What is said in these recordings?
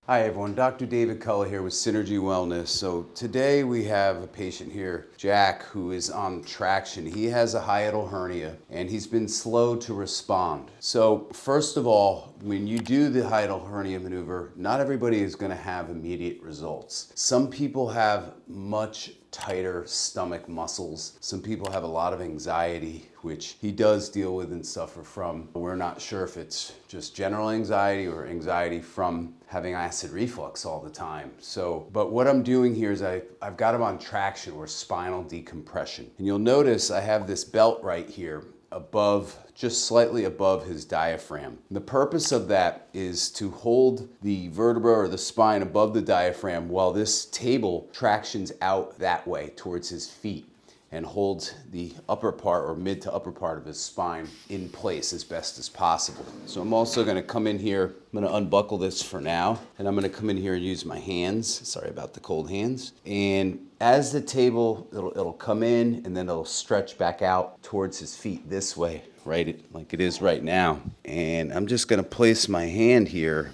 Hi everyone, Dr. David Kulla here with Synergy Wellness. So today we have a patient here, Jack, who is on traction. He has a hiatal hernia and he's been slow to respond. So first of all, when you do the hiatal hernia maneuver, not everybody is going to have immediate results. Some people have much tighter stomach muscles. Some people have a lot of anxiety, which he does deal with and suffer from. We're not sure if it's just general anxiety or anxiety from having acid reflux all the time. So, but what I'm doing here is I've got him on traction or spinal decompression. And you'll notice I have this belt right here above, just slightly above his diaphragm. And the purpose of that is to hold the vertebra or the spine above the diaphragm while this table tractions out that way towards his feet and holds the upper part or mid to upper part of his spine in place as best as possible. So I'm also gonna come in here, I'm gonna unbuckle this for now, and I'm gonna come in here and use my hands. Sorry about the cold hands. And as the table, it'll come in and then it'll stretch back out towards his feet this way, right, like it is right now. And I'm just gonna place my hand here.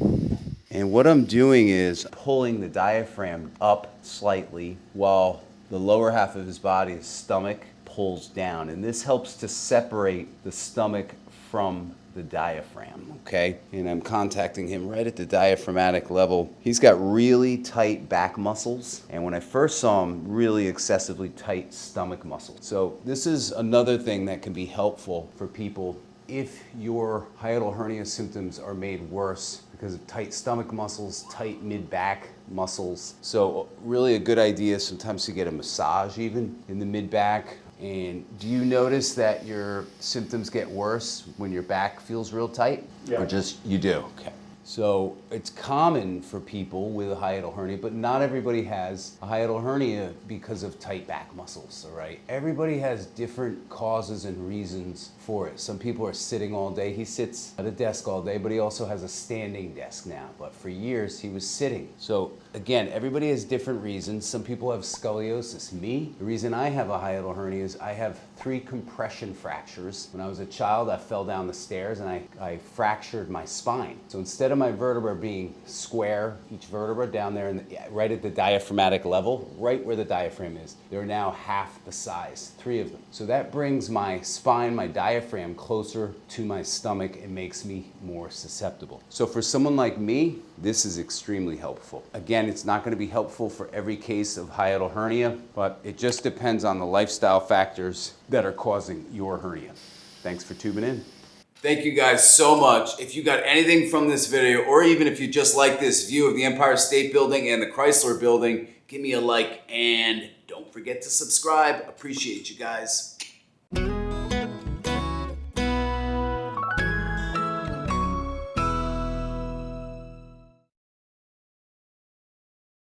And what I'm doing is pulling the diaphragm up slightly while the lower half of his body, his stomach, pulls down. And this helps to separate the stomach from the diaphragm, okay? And I'm contacting him right at the diaphragmatic level. He's got really tight back muscles. And when I first saw him, really excessively tight stomach muscles. So this is another thing that can be helpful for people if your hiatal hernia symptoms are made worse because of tight stomach muscles, tight mid-back muscles. So really a good idea sometimes to get a massage even in the mid-back. And do you notice that your symptoms get worse when your back feels real tight? Yeah. Or just you do? Okay. So it's common for people with a hiatal hernia, but not everybody has a hiatal hernia because of tight back muscles, all right? Everybody has different causes and reasons for it. Some people are sitting all day. He sits at a desk all day, but he also has a standing desk now. But for years, he was sitting. So again, everybody has different reasons. Some people have scoliosis. Me, the reason I have a hiatal hernia is I have 3 compression fractures. When I was a child, I fell down the stairs and I fractured my spine. So instead of my vertebra being square, each vertebra down there right at the diaphragmatic level, right where the diaphragm is, they're now half the size, 3 of them. So that brings my spine, my diaphragm closer to my stomach and makes me more susceptible. So for someone like me, this is extremely helpful. Again, it's not going to be helpful for every case of hiatal hernia, but it just depends on the lifestyle factors that are causing your hernia. Thanks for tuning in. Thank you guys so much. If you got anything from this video, or even if you just like this view of the Empire State Building and the Chrysler Building, give me a like and don't forget to subscribe. Appreciate you guys.